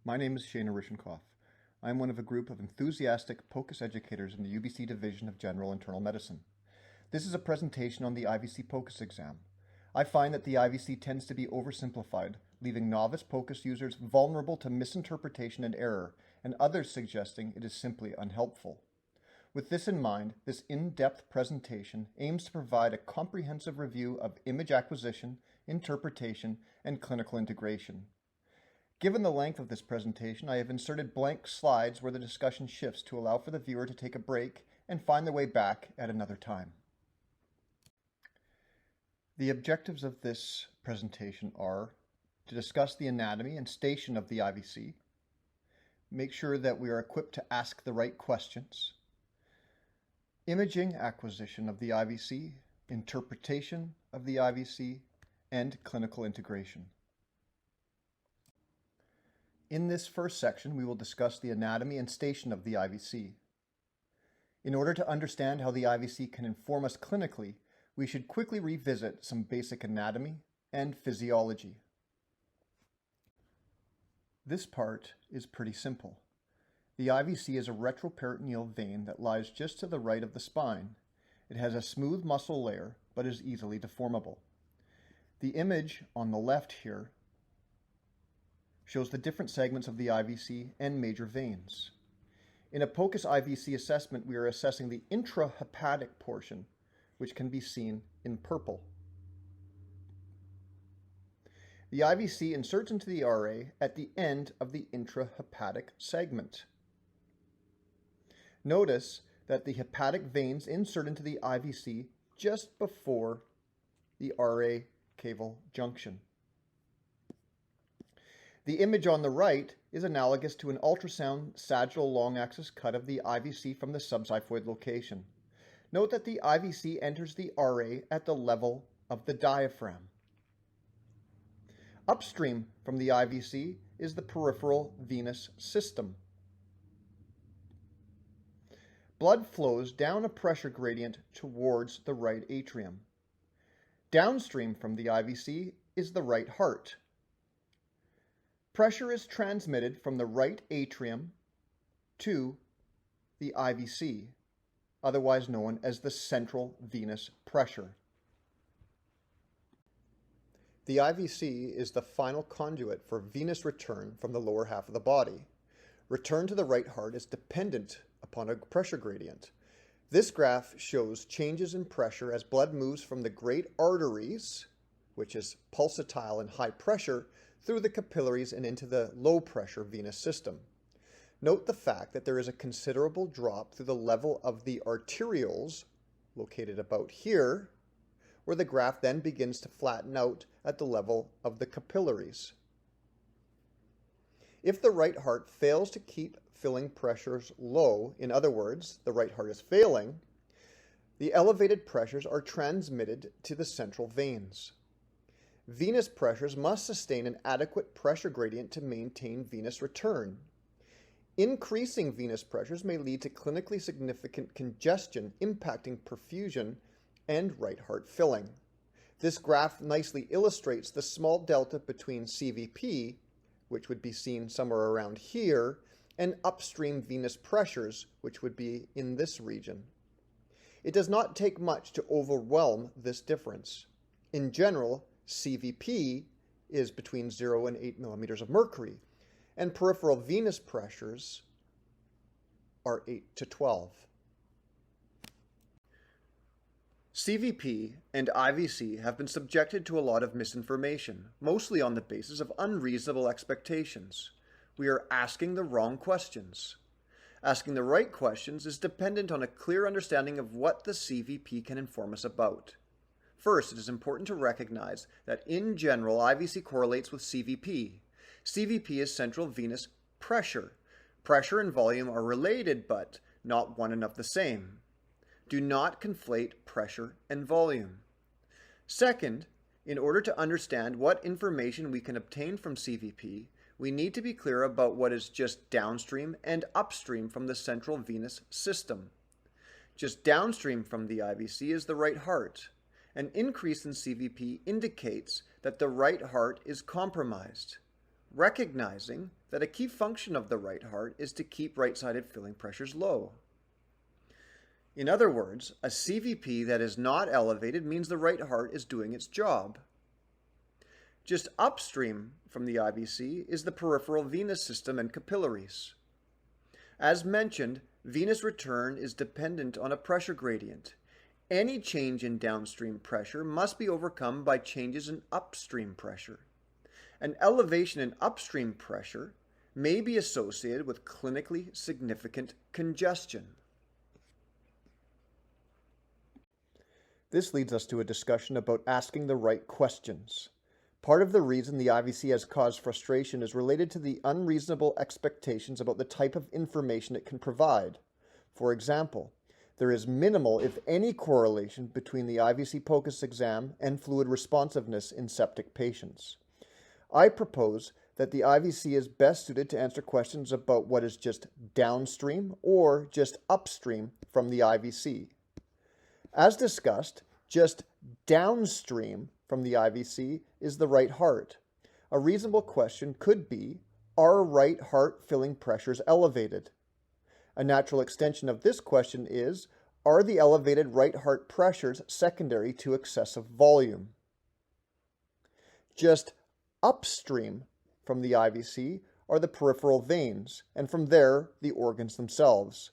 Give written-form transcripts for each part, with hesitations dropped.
My name is Arishenkoff. I am one of a group of enthusiastic PoCUS educators in the UBC Division of General Internal Medicine. This is a presentation on the IVC PoCUS exam. I find that the IVC tends to be oversimplified, leaving novice PoCUS users vulnerable to misinterpretation and error, and others suggesting it is simply unhelpful. With this in mind, this in-depth presentation aims to provide a comprehensive review of image acquisition, interpretation, and clinical integration. Given the length of this presentation, I have inserted blank slides where the discussion shifts to allow for the viewer to take a break and find their way back at another time. The objectives of this presentation are to discuss the anatomy and station of the IVC, make sure that we are equipped to ask the right questions, imaging acquisition of the IVC, interpretation of the IVC, and clinical integration. In this first section, we will discuss the anatomy and station of the IVC. In order to understand how the IVC can inform us clinically, we should quickly revisit some basic anatomy and physiology. This part is pretty simple. The IVC is a retroperitoneal vein that lies just to the right of the spine. It has a smooth muscle layer, but is easily deformable. The image on the left here shows the different segments of the IVC and major veins. In a PoCUS IVC assessment, we are assessing the intrahepatic portion, which can be seen in purple. The IVC inserts into the RA at the end of the intrahepatic segment. Notice that the hepatic veins insert into the IVC just before the RA caval junction. The image on the right is analogous to an ultrasound sagittal long axis cut of the IVC from the subxiphoid location. Note that the IVC enters the RA at the level of the diaphragm. Upstream from the IVC is the peripheral venous system. Blood flows down a pressure gradient towards the right atrium. Downstream from the IVC is the right heart. Pressure is transmitted from the right atrium to the IVC, otherwise known as the central venous pressure. The IVC is the final conduit for venous return from the lower half of the body. Return to the right heart is dependent upon a pressure gradient. This graph shows changes in pressure as blood moves from the great arteries, which is pulsatile and high pressure, through the capillaries and into the low pressure venous system. Note the fact that there is a considerable drop through the level of the arterioles, located about here, where the graph then begins to flatten out at the level of the capillaries. If the right heart fails to keep filling pressures low, in other words, the right heart is failing, the elevated pressures are transmitted to the central veins. Venous pressures must sustain an adequate pressure gradient to maintain venous return. Increasing venous pressures may lead to clinically significant congestion impacting perfusion and right heart filling. This graph nicely illustrates the small delta between CVP, which would be seen somewhere around here, and upstream venous pressures, which would be in this region. It does not take much to overwhelm this difference. In general, CVP is between 0 and 8 millimeters of mercury, and peripheral venous pressures are 8 to 12. CVP and IVC have been subjected to a lot of misinformation, mostly on the basis of unreasonable expectations. We are asking the wrong questions. Asking the right questions is dependent on a clear understanding of what the CVP can inform us about. First, it is important to recognize that in general, IVC correlates with CVP. CVP is central venous pressure. Pressure and volume are related, but not one and of the same. Do not conflate pressure and volume. Second, in order to understand what information we can obtain from CVP, we need to be clear about what is just downstream and upstream from the central venous system. Just downstream from the IVC is the right heart. An increase in CVP indicates that the right heart is compromised. Recognizing that a key function of the right heart is to keep right-sided filling pressures low. In other words, a CVP that is not elevated means the right heart is doing its job. Just upstream from the IVC is the peripheral venous system and capillaries. As mentioned, venous return is dependent on a pressure gradient. Any change in downstream pressure must be overcome by changes in upstream pressure. An elevation in upstream pressure may be associated with clinically significant congestion. This leads us to a discussion about asking the right questions. Part of the reason the IVC has caused frustration is related to the unreasonable expectations about the type of information it can provide. For example, there is minimal, if any, correlation between the IVC PoCUS exam and fluid responsiveness in septic patients. I propose that the IVC is best suited to answer questions about what is just downstream or just upstream from the IVC. As discussed, just downstream from the IVC is the right heart. A reasonable question could be, are right heart filling pressures elevated? A natural extension of this question is, are the elevated right heart pressures secondary to excessive volume? Just upstream from the IVC are the peripheral veins, and from there, the organs themselves.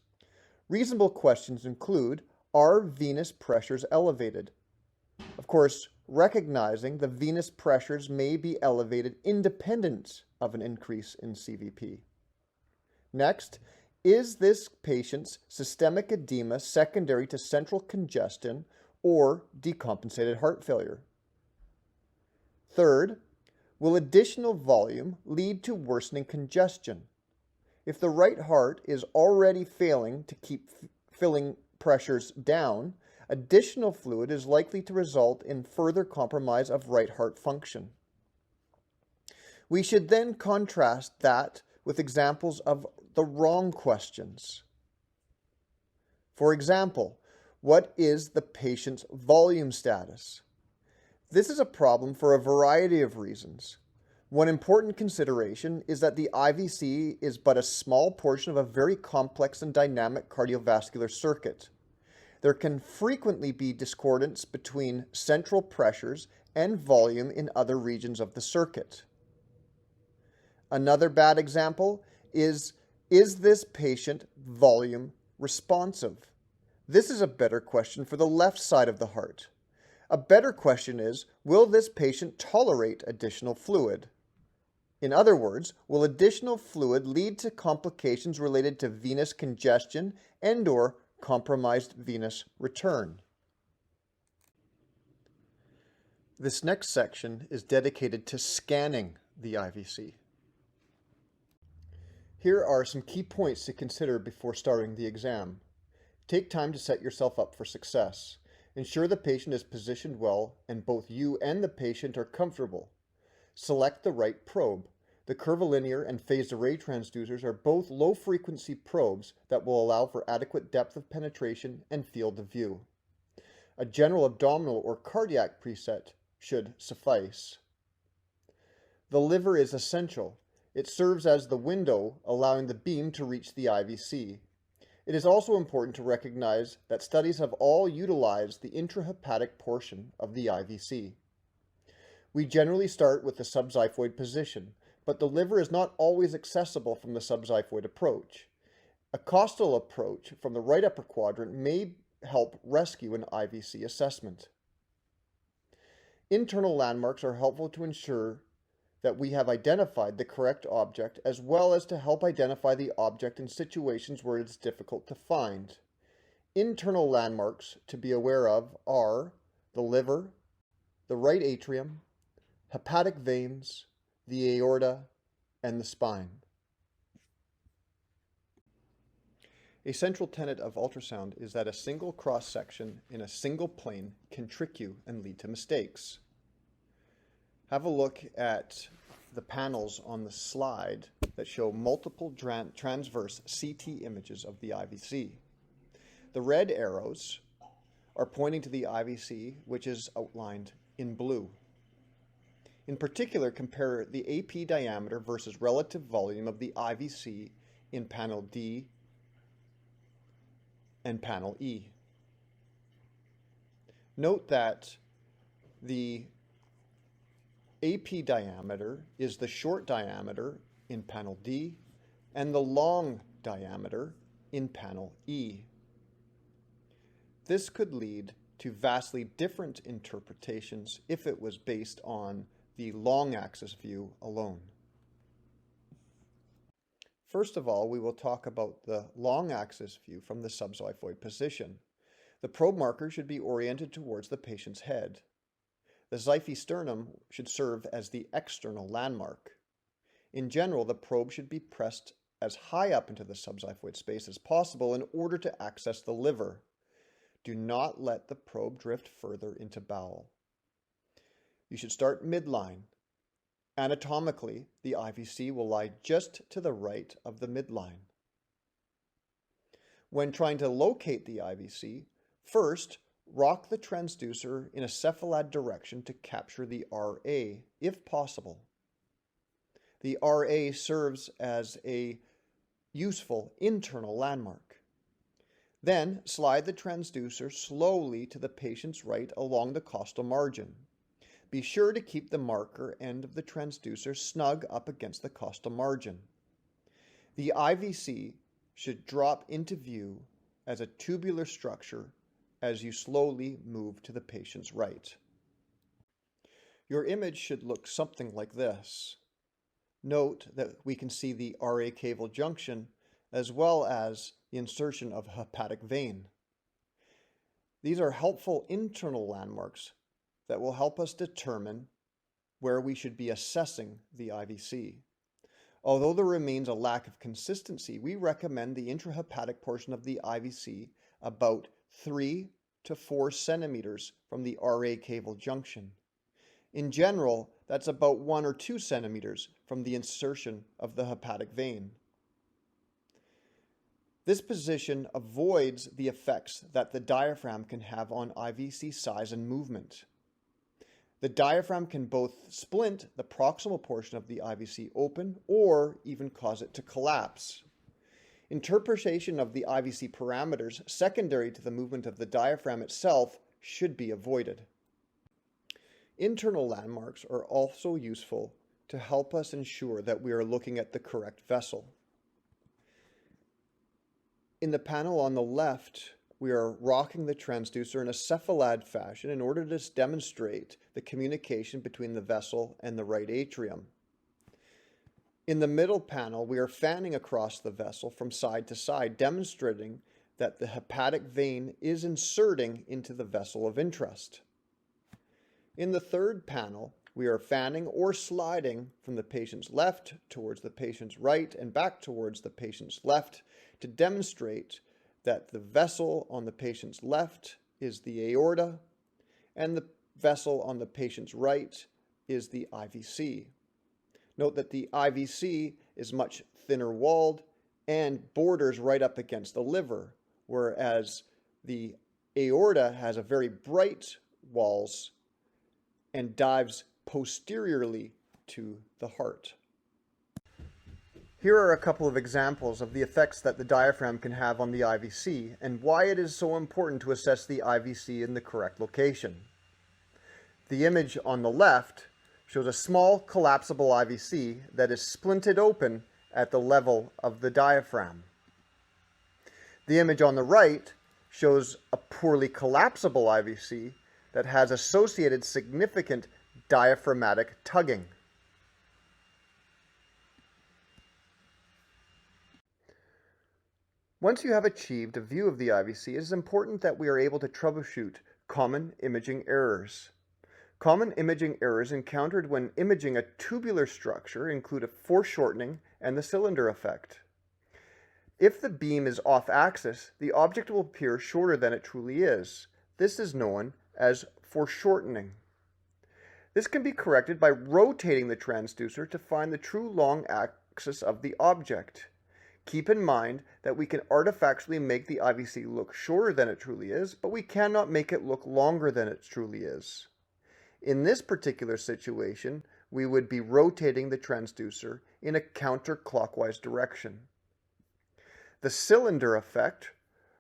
Reasonable questions include, are venous pressures elevated? Of course, recognizing the venous pressures may be elevated independent of an increase in CVP. Next, is this patient's systemic edema secondary to central congestion or decompensated heart failure? Third, will additional volume lead to worsening congestion? If the right heart is already failing to keep filling pressures down, additional fluid is likely to result in further compromise of right heart function. We should then contrast that with examples of the wrong questions. For example, what is the patient's volume status? This is a problem for a variety of reasons. One important consideration is that the IVC is but a small portion of a very complex and dynamic cardiovascular circuit. There can frequently be discordance between central pressures and volume in other regions of the circuit. Another bad example is this patient volume responsive? This is a better question for the left side of the heart. A better question is, will this patient tolerate additional fluid? In other words, will additional fluid lead to complications related to venous congestion and/or compromised venous return? This next section is dedicated to scanning the IVC. Here are some key points to consider before starting the exam. Take time to set yourself up for success. Ensure the patient is positioned well and both you and the patient are comfortable. Select the right probe. The curvilinear and phased array transducers are both low-frequency probes that will allow for adequate depth of penetration and field of view. A general abdominal or cardiac preset should suffice. The liver is essential. It serves as the window allowing the beam to reach the IVC. It is also important to recognize that studies have all utilized the intrahepatic portion of the IVC. We generally start with the subxiphoid position, but the liver is not always accessible from the subxiphoid approach. A costal approach from the right upper quadrant may help rescue an IVC assessment. Internal landmarks are helpful to ensure that we have identified the correct object, as well as to help identify the object in situations where it is difficult to find. Internal landmarks to be aware of are the liver, the right atrium, hepatic veins, the aorta, and the spine. A central tenet of ultrasound is that a single cross-section in a single plane can trick you and lead to mistakes. Have a look at the panels on the slide that show multiple transverse CT images of the IVC. The red arrows are pointing to the IVC, which is outlined in blue. In particular, compare the AP diameter versus relative volume of the IVC in panel D and panel E. Note that the AP diameter is the short diameter in panel D and the long diameter in panel E. This could lead to vastly different interpretations if it was based on the long axis view alone. First of all, we will talk about the long axis view from the subxiphoid position. The probe marker should be oriented towards the patient's head. The xiphy-sternum should serve as the external landmark. In general, the probe should be pressed as high up into the subxiphoid space as possible in order to access the liver. Do not let the probe drift further into bowel. You should start midline. Anatomically, the IVC will lie just to the right of the midline. When trying to locate the IVC, first, rock the transducer in a cephalad direction to capture the RA, if possible. The RA serves as a useful internal landmark. Then, slide the transducer slowly to the patient's right along the costal margin. Be sure to keep the marker end of the transducer snug up against the costal margin. The IVC should drop into view as a tubular structure as you slowly move to the patient's right. Your image should look something like this. Note that we can see the RA caval junction as well as the insertion of a hepatic vein. These are helpful internal landmarks that will help us determine where we should be assessing the IVC. Although there remains a lack of consistency, we recommend the intrahepatic portion of the IVC about 3 to 4 centimeters from the RA caval junction. In general, that's about 1 or 2 centimeters from the insertion of the hepatic vein. This position avoids the effects that the diaphragm can have on IVC size and movement. The diaphragm can both splint the proximal portion of the IVC open or even cause it to collapse. Interpretation of the IVC parameters secondary to the movement of the diaphragm itself should be avoided. Internal landmarks are also useful to help us ensure that we are looking at the correct vessel. In the panel on the left, we are rocking the transducer in a cephalad fashion in order to demonstrate the communication between the vessel and the right atrium. In the middle panel, we are fanning across the vessel from side to side, demonstrating that the hepatic vein is inserting into the vessel of interest. In the third panel, we are fanning or sliding from the patient's left towards the patient's right and back towards the patient's left to demonstrate that the vessel on the patient's left is the aorta and the vessel on the patient's right is the IVC. Note that the IVC is much thinner walled and borders right up against the liver, whereas the aorta has a very bright walls and dives posteriorly to the heart. Here are a couple of examples of the effects that the diaphragm can have on the IVC and why it is so important to assess the IVC in the correct location. The image on the left shows a small collapsible IVC that is splinted open at the level of the diaphragm. The image on the right shows a poorly collapsible IVC that has associated significant diaphragmatic tugging. Once you have achieved a view of the IVC, it is important that we are able to troubleshoot common imaging errors. Common imaging errors encountered when imaging a tubular structure include a foreshortening and the cylinder effect. If the beam is off-axis, the object will appear shorter than it truly is. This is known as foreshortening. This can be corrected by rotating the transducer to find the true long axis of the object. Keep in mind that we can artifactually make the IVC look shorter than it truly is, but we cannot make it look longer than it truly is. In this particular situation, we would be rotating the transducer in a counterclockwise direction. The cylinder effect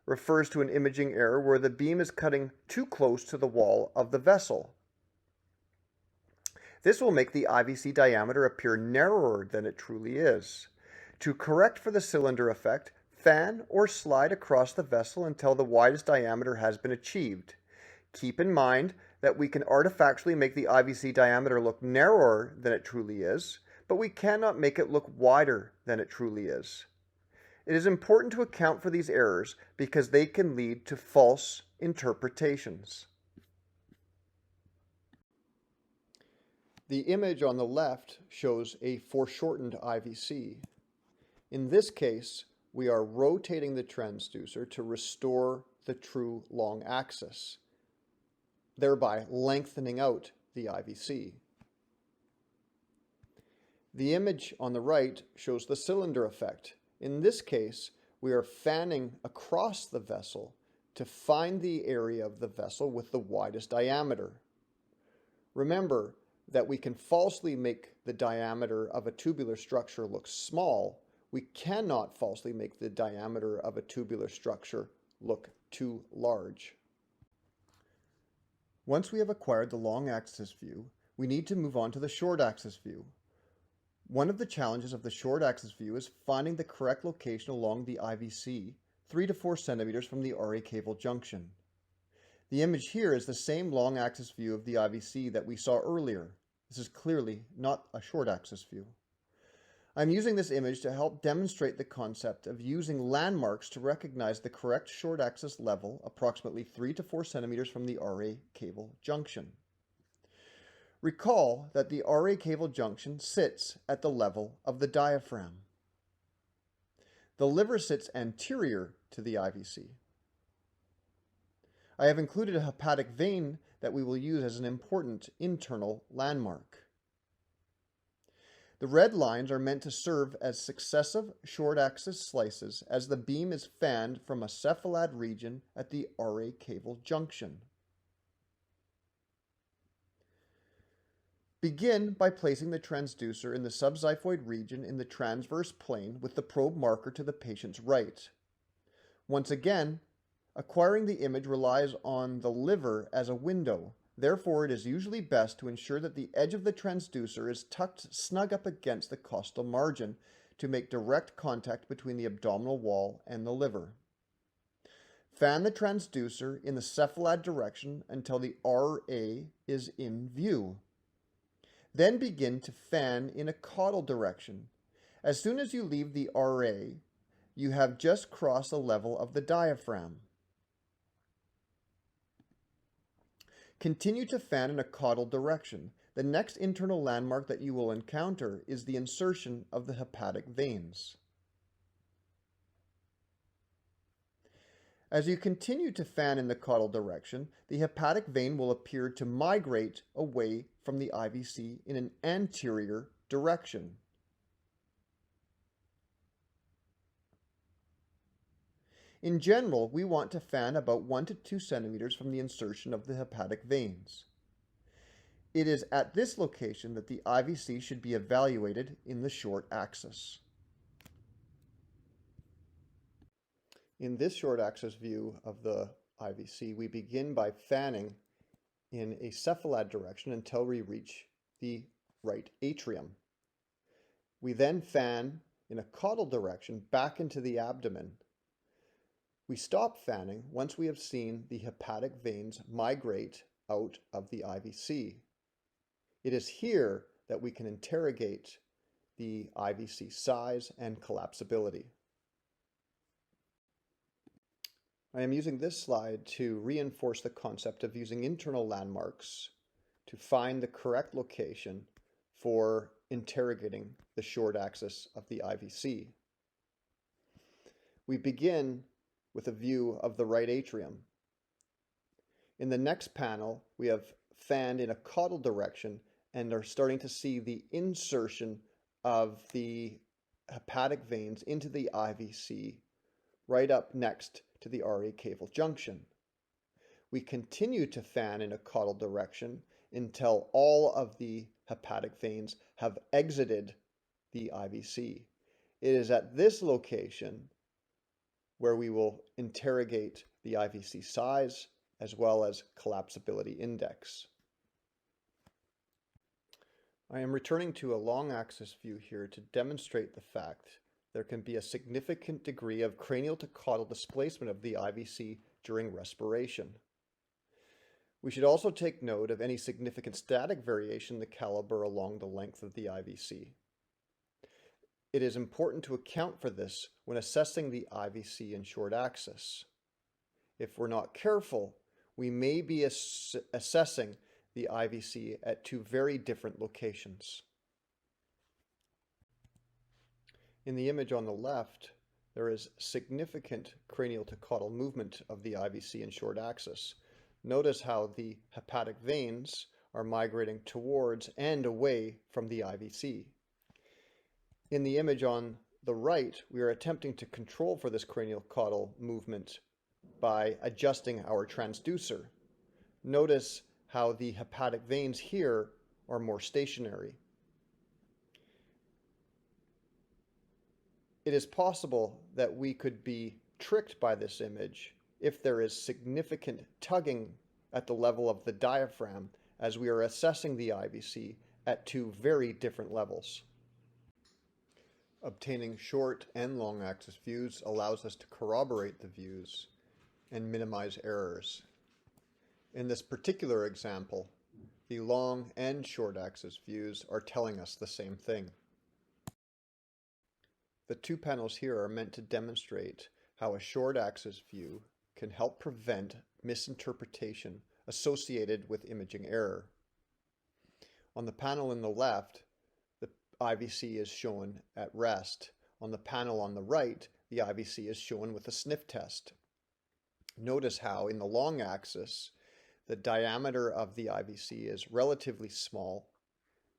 refers to an imaging error where the beam is cutting too close to the wall of the vessel. This will make the IVC diameter appear narrower than it truly is. To correct for the cylinder effect, fan or slide across the vessel until the widest diameter has been achieved. Keep in mind that we can artifactually make the IVC diameter look narrower than it truly is, but we cannot make it look wider than it truly is. It is important to account for these errors because they can lead to false interpretations. The image on the left shows a foreshortened IVC. In this case, we are rotating the transducer to restore the true long axis, thereby lengthening out the IVC. The image on the right shows the cylinder effect. In this case, we are fanning across the vessel to find the area of the vessel with the widest diameter. Remember that we can falsely make the diameter of a tubular structure look small. We cannot falsely make the diameter of a tubular structure look too large. Once we have acquired the long axis view, we need to move on to the short axis view. One of the challenges of the short axis view is finding the correct location along the IVC 3 to 4 centimeters from the RA cable junction. The image here is the same long axis view of the IVC that we saw earlier. This is clearly not a short axis view. I'm using this image to help demonstrate the concept of using landmarks to recognize the correct short axis level approximately 3 to 4 centimeters from the RA cable junction. Recall that the RA cable junction sits at the level of the diaphragm. The liver sits anterior to the IVC. I have included a hepatic vein that we will use as an important internal landmark. The red lines are meant to serve as successive short axis slices as the beam is fanned from a cephalad region at the RA cable junction. Begin by placing the transducer in the subxiphoid region in the transverse plane with the probe marker to the patient's right. Once again, acquiring the image relies on the liver as a window. Therefore, it is usually best to ensure that the edge of the transducer is tucked snug up against the costal margin to make direct contact between the abdominal wall and the liver. Fan the transducer in the cephalad direction until the RA is in view. Then begin to fan in a caudal direction. As soon as you leave the RA, you have just crossed the level of the diaphragm. Continue to fan in a caudal direction. The next internal landmark that you will encounter is the insertion of the hepatic veins. As you continue to fan in the caudal direction, the hepatic vein will appear to migrate away from the IVC in an anterior direction. In general, we want to fan about 1 to 2 centimeters from the insertion of the hepatic veins. It is at this location that the IVC should be evaluated in the short axis. In this short axis view of the IVC, we begin by fanning in a cephalad direction until we reach the right atrium. We then fan in a caudal direction back into the abdomen. We stop fanning once we have seen the hepatic veins migrate out of the IVC. It is here that we can interrogate the IVC size and collapsibility. I am using this slide to reinforce the concept of using internal landmarks to find the correct location for interrogating the short axis of the IVC. We begin with a view of the right atrium. In the next panel, we have fanned in a caudal direction and are starting to see the insertion of the hepatic veins into the IVC right up next to the RA cable junction. We continue to fan in a caudal direction until all of the hepatic veins have exited the IVC. It is at this location where we will interrogate the IVC size as well as collapsibility index. I am returning to a long axis view here to demonstrate the fact there can be a significant degree of cranial to caudal displacement of the IVC during respiration. We should also take note of any significant static variation in the caliber along the length of the IVC. It is important to account for this when assessing the IVC in short axis. If we're not careful, we may be assessing the IVC at two very different locations. In the image on the left, there is significant cranial to caudal movement of the IVC in short axis. Notice how the hepatic veins are migrating towards and away from the IVC. In the image on the right, we are attempting to control for this cranial caudal movement by adjusting our transducer. Notice how the hepatic veins here are more stationary. It is possible that we could be tricked by this image if there is significant tugging at the level of the diaphragm as we are assessing the IVC at two very different levels. Obtaining short and long axis views allows us to corroborate the views and minimize errors. In this particular example, the long and short axis views are telling us the same thing. The two panels here are meant to demonstrate how a short axis view can help prevent misinterpretation associated with imaging error. On the panel in the left, the IVC is shown at rest. On the panel on the right, the IVC is shown with a sniff test. Notice how in the long axis, the diameter of the IVC is relatively small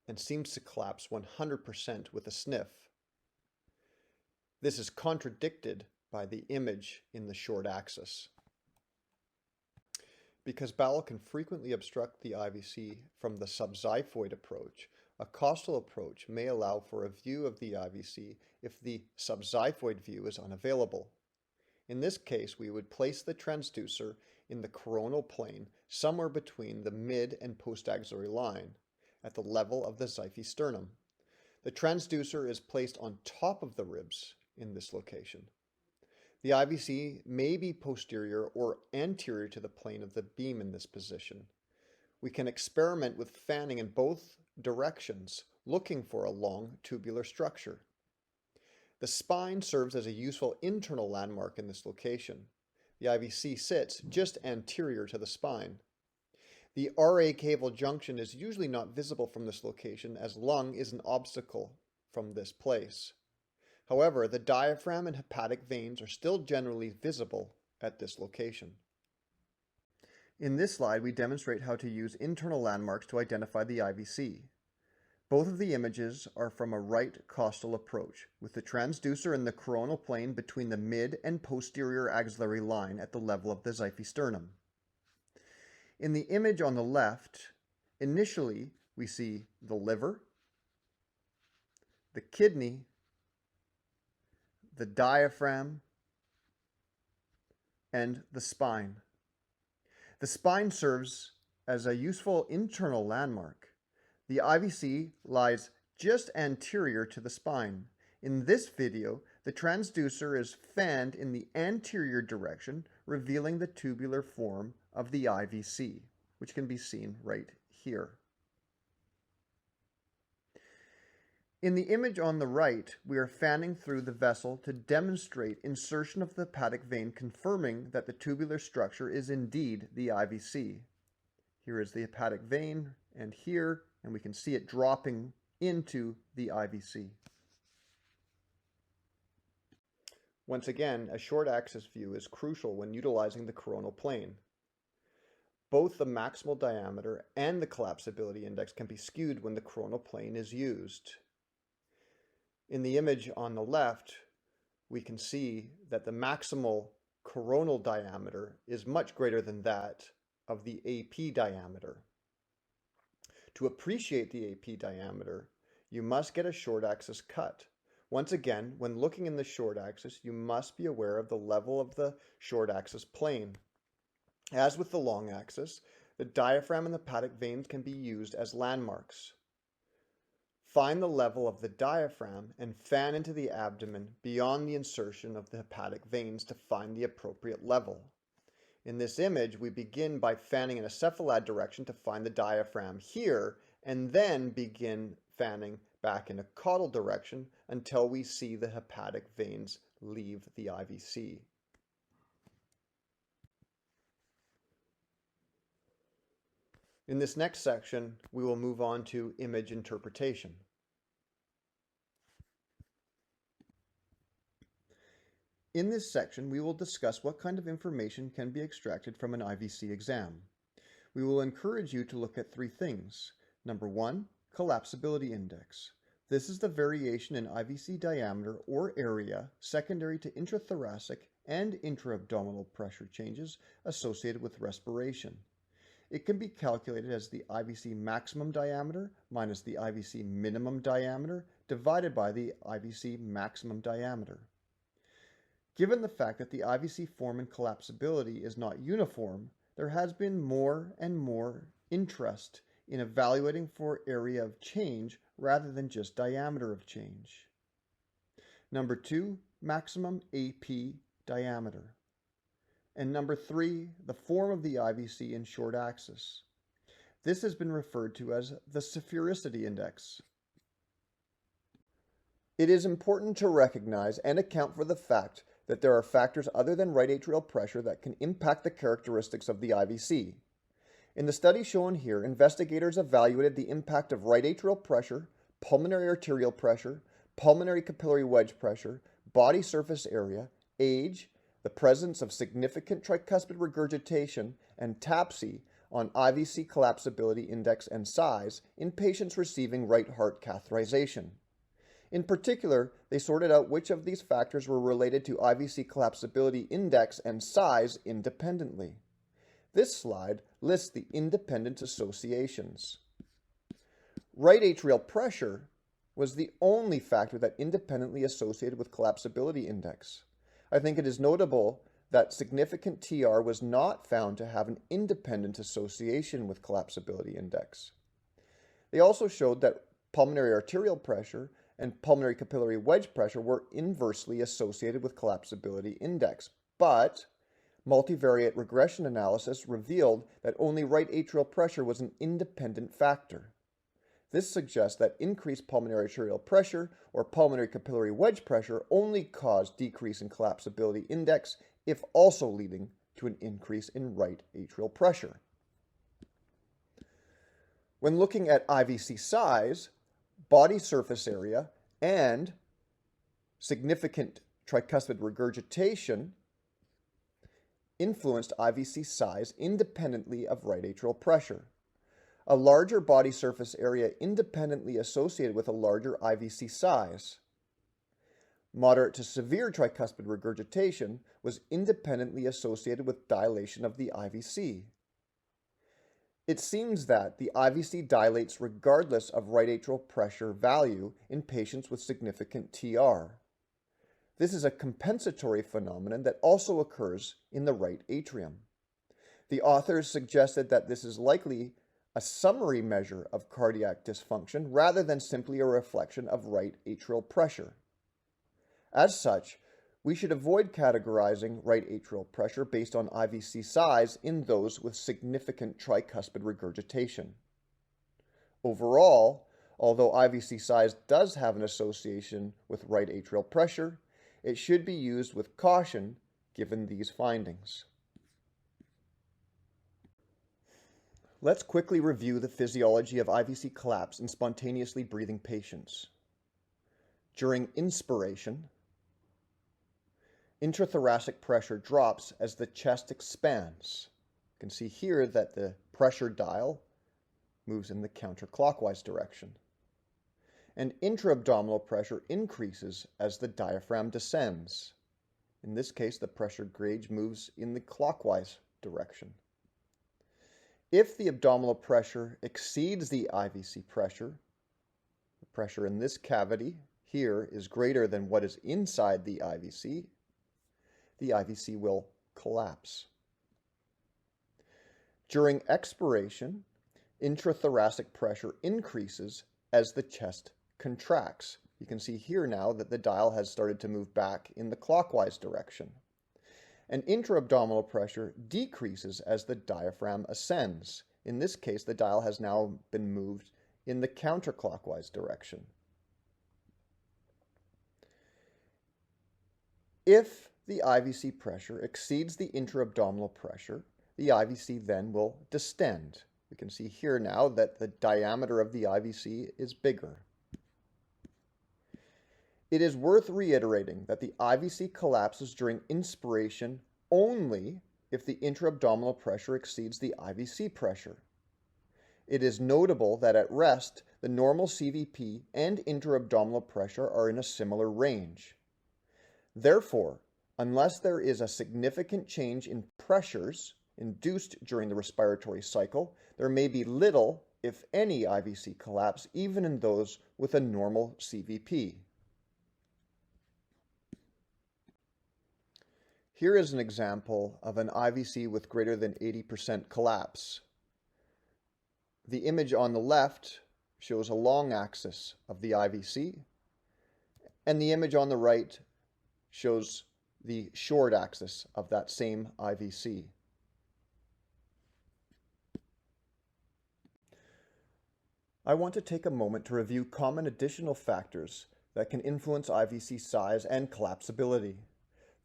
and seems to collapse 100% with a sniff. This is contradicted by the image in the short axis. Because bowel can frequently obstruct the IVC from the subxiphoid approach, a costal approach may allow for a view of the IVC if the subxiphoid view is unavailable. In this case, we would place the transducer in the coronal plane somewhere between the mid and postaxillary line at the level of the xiphy-sternum. The transducer is placed on top of the ribs in this location. The IVC may be posterior or anterior to the plane of the beam in this position. We can experiment with fanning in both directions, looking for a long tubular structure. The spine serves as a useful internal landmark in this location. The IVC sits just anterior to the spine. The RA caval junction is usually not visible from this location as lung is an obstacle from this place. However, the diaphragm and hepatic veins are still generally visible at this location. In this slide, we demonstrate how to use internal landmarks to identify the IVC. Both of the images are from a right costal approach, with the transducer in the coronal plane between the mid and posterior axillary line at the level of the xiphy-sternum. In the image on the left, initially we see the liver, the kidney, the diaphragm, and the spine. The spine serves as a useful internal landmark. The IVC lies just anterior to the spine. In this video, the transducer is fanned in the anterior direction, revealing the tubular form of the IVC, which can be seen right here. In the image on the right, we are fanning through the vessel to demonstrate insertion of the hepatic vein, confirming that the tubular structure is indeed the IVC. Here is the hepatic vein, and here, and we can see it dropping into the IVC. Once again, a short axis view is crucial when utilizing the coronal plane. Both the maximal diameter and the collapsibility index can be skewed when the coronal plane is used. In the image on the left, we can see that the maximal coronal diameter is much greater than that of the AP diameter. To appreciate the AP diameter, you must get a short axis cut. Once again, when looking in the short axis, you must be aware of the level of the short axis plane. As with the long axis, the diaphragm and the hepatic veins can be used as landmarks. Find the level of the diaphragm and fan into the abdomen beyond the insertion of the hepatic veins to find the appropriate level. In this image, we begin by fanning in a cephalad direction to find the diaphragm here, and then begin fanning back in a caudal direction until we see the hepatic veins leave the IVC. In this next section, we will move on to image interpretation. In this section, we will discuss what kind of information can be extracted from an IVC exam. We will encourage you to look at three things. Number one, collapsibility index. This is the variation in IVC diameter or area secondary to intrathoracic and intra-abdominal pressure changes associated with respiration. It can be calculated as the IVC maximum diameter minus the IVC minimum diameter divided by the IVC maximum diameter. Given the fact that the IVC form in collapsibility is not uniform, there has been more and more interest in evaluating for area of change rather than just diameter of change. Number two, maximum AP diameter. And number three, the form of the IVC in short axis. This has been referred to as the sphericity index. It is important to recognize and account for the fact that there are factors other than right atrial pressure that can impact the characteristics of the IVC. In the study shown here, investigators evaluated the impact of right atrial pressure, pulmonary arterial pressure, pulmonary capillary wedge pressure, body surface area, age, the presence of significant tricuspid regurgitation, and TAPSE on IVC collapsibility index and size in patients receiving right heart catheterization. In particular, they sorted out which of these factors were related to IVC collapsibility index and size independently. This slide lists the independent associations. Right atrial pressure was the only factor that independently associated with collapsibility index. I think it is notable that significant TR was not found to have an independent association with collapsibility index. They also showed that pulmonary arterial pressure and pulmonary capillary wedge pressure were inversely associated with collapsibility index, but multivariate regression analysis revealed that only right atrial pressure was an independent factor. This suggests that increased pulmonary arterial pressure or pulmonary capillary wedge pressure only caused decrease in collapsibility index, if also leading to an increase in right atrial pressure. When looking at IVC size, body surface area, and significant tricuspid regurgitation influenced IVC size independently of right atrial pressure. A larger body surface area independently associated with a larger IVC size. Moderate to severe tricuspid regurgitation was independently associated with dilation of the IVC. It seems that the IVC dilates regardless of right atrial pressure value in patients with significant TR. This is a compensatory phenomenon that also occurs in the right atrium. The authors suggested that this is likely a summary measure of cardiac dysfunction rather than simply a reflection of right atrial pressure. As such, we should avoid categorizing right atrial pressure based on IVC size in those with significant tricuspid regurgitation. Overall, although IVC size does have an association with right atrial pressure, it should be used with caution given these findings. Let's quickly review the physiology of IVC collapse in spontaneously breathing patients. During inspiration, intrathoracic pressure drops as the chest expands. You can see here that the pressure dial moves in the counterclockwise direction. And intra-abdominal pressure increases as the diaphragm descends. In this case, the pressure gauge moves in the clockwise direction. If the abdominal pressure exceeds the IVC pressure, the pressure in this cavity here is greater than what is inside the IVC will collapse. During expiration, intrathoracic pressure increases as the chest contracts. You can see here now that the dial has started to move back in the clockwise direction. And intra-abdominal pressure decreases as the diaphragm ascends. In this case, the dial has now been moved in the counterclockwise direction. If the IVC pressure exceeds the intra-abdominal pressure, the IVC then will distend. We can see here now that the diameter of the IVC is bigger. It is worth reiterating that the IVC collapses during inspiration only if the intra-abdominal pressure exceeds the IVC pressure. It is notable that at rest, the normal CVP and intra-abdominal pressure are in a similar range. Therefore, unless there is a significant change in pressures induced during the respiratory cycle, there may be little, if any, IVC collapse, even in those with a normal CVP. Here is an example of an IVC with greater than 80% collapse. The image on the left shows a long axis of the IVC, and the image on the right shows the short axis of that same IVC. I want to take a moment to review common additional factors that can influence IVC size and collapsibility.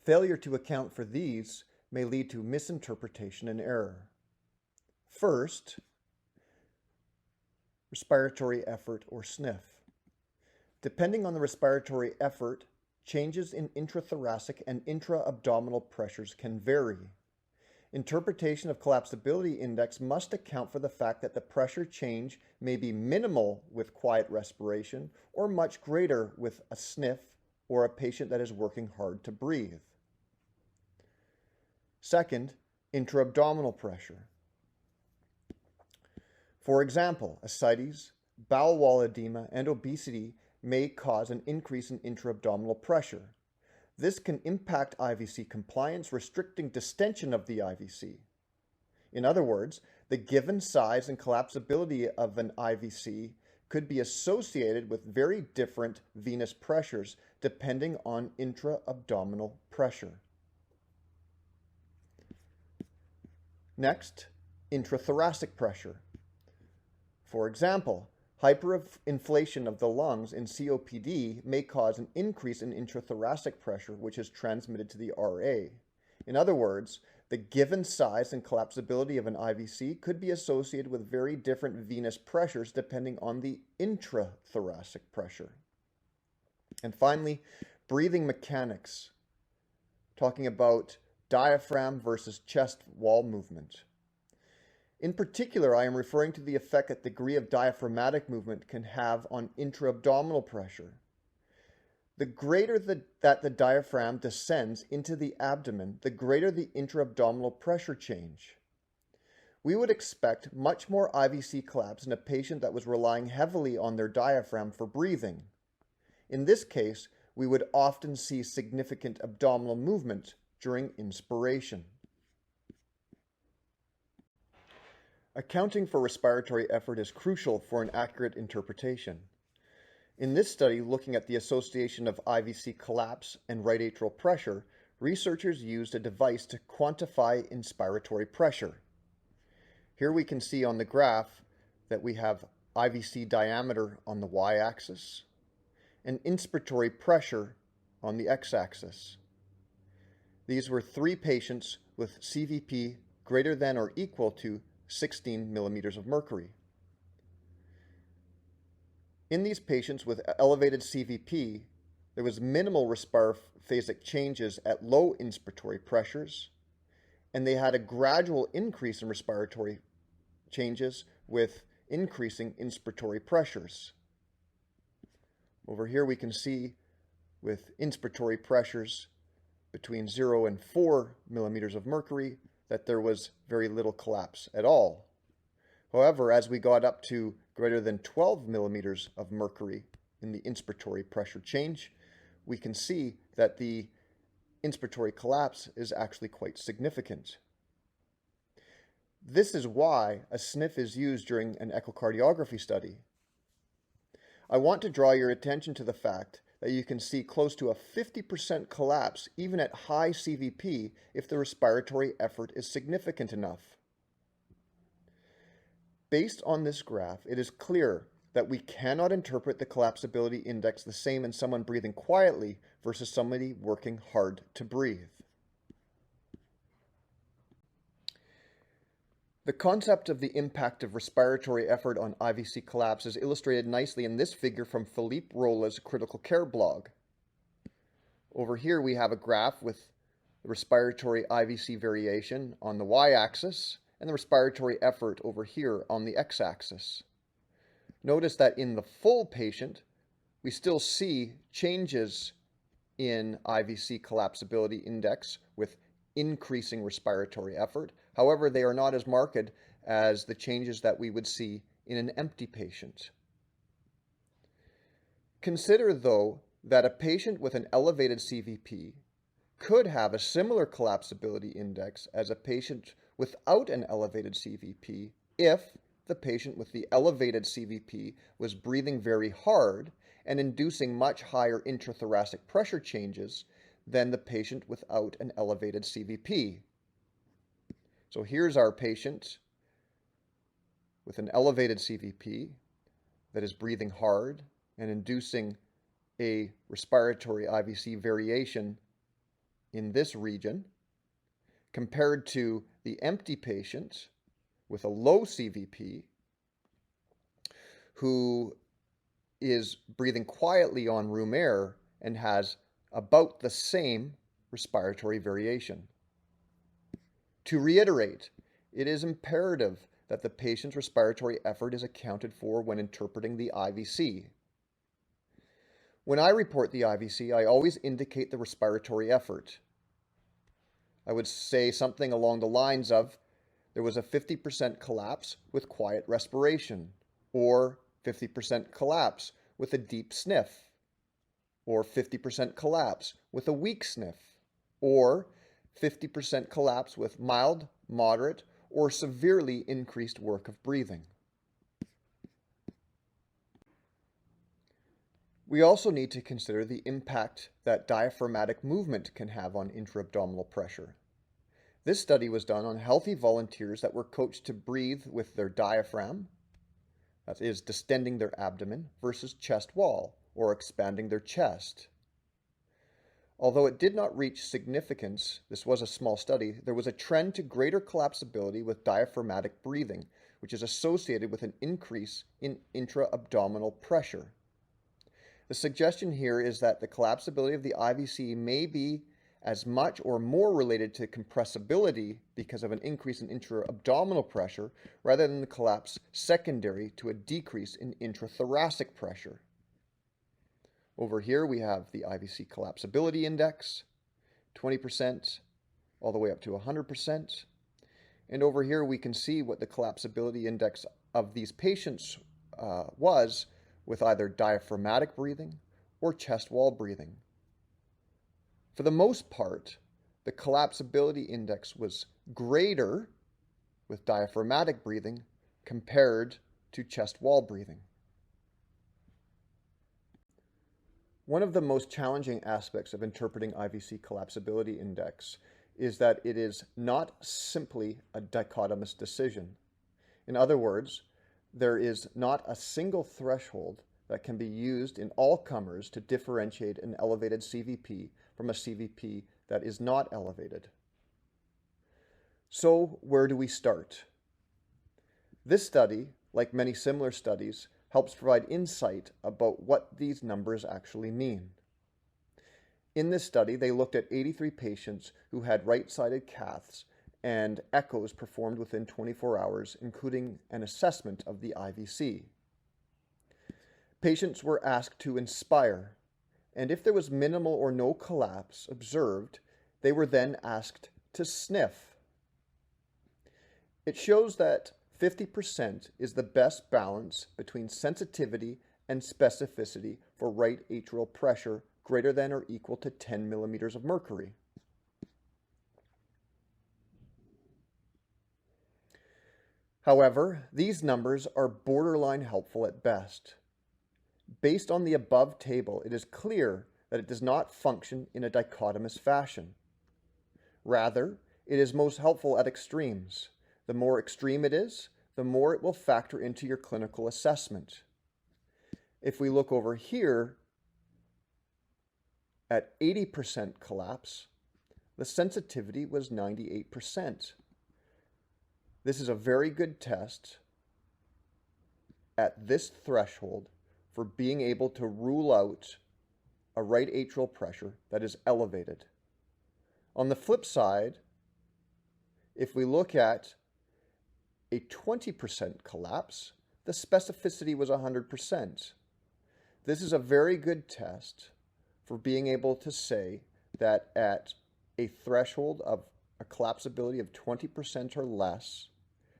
Failure to account for these may lead to misinterpretation and error. First, respiratory effort or sniff. Depending on the respiratory effort, changes in intrathoracic and intra-abdominal pressures can vary. Interpretation of collapsibility index must account for the fact that the pressure change may be minimal with quiet respiration or much greater with a sniff or a patient that is working hard to breathe. Second, intra-abdominal pressure. For example, ascites, bowel wall edema, and obesity may cause an increase in intra-abdominal pressure. This can impact IVC compliance, restricting distension of the IVC. In other words, the given size and collapsibility of an IVC could be associated with very different venous pressures depending on intra-abdominal pressure. Next, intrathoracic pressure. For example, hyperinflation of the lungs in COPD may cause an increase in intrathoracic pressure, which is transmitted to the RA. In other words, the given size and collapsibility of an IVC could be associated with very different venous pressures depending on the intrathoracic pressure. And finally, breathing mechanics. Talking about diaphragm versus chest wall movement. In particular, I am referring to the effect that degree of diaphragmatic movement can have on intra-abdominal pressure. The greater that the diaphragm descends into the abdomen, the greater the intra-abdominal pressure change. We would expect much more IVC collapse in a patient that was relying heavily on their diaphragm for breathing. In this case, we would often see significant abdominal movement during inspiration. Accounting for respiratory effort is crucial for an accurate interpretation. In this study, looking at the association of IVC collapse and right atrial pressure, researchers used a device to quantify inspiratory pressure. Here we can see on the graph that we have IVC diameter on the y-axis and inspiratory pressure on the x-axis. These were 3 patients with CVP greater than or equal to 16 millimeters of mercury. In these patients with elevated CVP, there was minimal respirophasic changes at low inspiratory pressures, and they had a gradual increase in respiratory changes with increasing inspiratory pressures. Over here we can see with inspiratory pressures between 0 and 4 millimeters of mercury that there was very little collapse at all. However, as we got up to greater than 12 millimeters of mercury in the inspiratory pressure change, we can see that the inspiratory collapse is actually quite significant. This is why a sniff is used during an echocardiography study. I want to draw your attention to the fact that you can see close to a 50% collapse even at high CVP if the respiratory effort is significant enough. Based on this graph, it is clear that we cannot interpret the collapsibility index the same in someone breathing quietly versus somebody working hard to breathe. The concept of the impact of respiratory effort on IVC collapse is illustrated nicely in this figure from Philippe Rolla's critical care blog. Over here we have a graph with the respiratory IVC variation on the y-axis and the respiratory effort over here on the x-axis. Notice that in the full patient, we still see changes in IVC collapsibility index with increasing respiratory effort. However, they are not as marked as the changes that we would see in an empty patient. Consider, though, that a patient with an elevated CVP could have a similar collapsibility index as a patient without an elevated CVP if the patient with the elevated CVP was breathing very hard and inducing much higher intrathoracic pressure changes than the patient without an elevated CVP. So here's our patient with an elevated CVP that is breathing hard and inducing a respiratory IVC variation in this region, compared to the empty patient with a low CVP who is breathing quietly on room air and has about the same respiratory variation. To reiterate, it is imperative that the patient's respiratory effort is accounted for when interpreting the IVC. When I report the IVC, I always indicate the respiratory effort. I would say something along the lines of, there was a 50% collapse with quiet respiration, or 50% collapse with a deep sniff, or 50% collapse with a weak sniff, or 50% collapse with mild, moderate, or severely increased work of breathing. We also need to consider the impact that diaphragmatic movement can have on intra-abdominal pressure. This study was done on healthy volunteers that were coached to breathe with their diaphragm, that is, distending their abdomen, versus chest wall, or expanding their chest. Although it did not reach significance, this was a small study, there was a trend to greater collapsibility with diaphragmatic breathing, which is associated with an increase in intra-abdominal pressure. The suggestion here is that the collapsibility of the IVC may be as much or more related to compressibility because of an increase in intra-abdominal pressure rather than the collapse secondary to a decrease in intrathoracic pressure. Over here we have the IVC collapsibility index, 20% all the way up to 100%. And over here we can see what the collapsibility index of these patients was with either diaphragmatic breathing or chest wall breathing. For the most part, the collapsibility index was greater with diaphragmatic breathing compared to chest wall breathing. One of the most challenging aspects of interpreting IVC collapsibility index is that it is not simply a dichotomous decision. In other words, there is not a single threshold that can be used in all comers to differentiate an elevated CVP from a CVP that is not elevated. So, where do we start? This study, like many similar studies, helps provide insight about what these numbers actually mean. In this study, they looked at 83 patients who had right-sided caths and echoes performed within 24 hours, including an assessment of the IVC. Patients were asked to inspire, and if there was minimal or no collapse observed, they were then asked to sniff. It shows that 50% is the best balance between sensitivity and specificity for right atrial pressure greater than or equal to 10 millimeters of mercury. However, these numbers are borderline helpful at best. Based on the above table, it is clear that it does not function in a dichotomous fashion. Rather, it is most helpful at extremes. The more extreme it is, the more it will factor into your clinical assessment. If we look over here at 80% collapse, the sensitivity was 98%. This is a very good test at this threshold for being able to rule out a right atrial pressure that is elevated. On the flip side, if we look at a 20% collapse, the specificity was 100%. This is a very good test for being able to say that at a threshold of a collapsibility of 20% or less,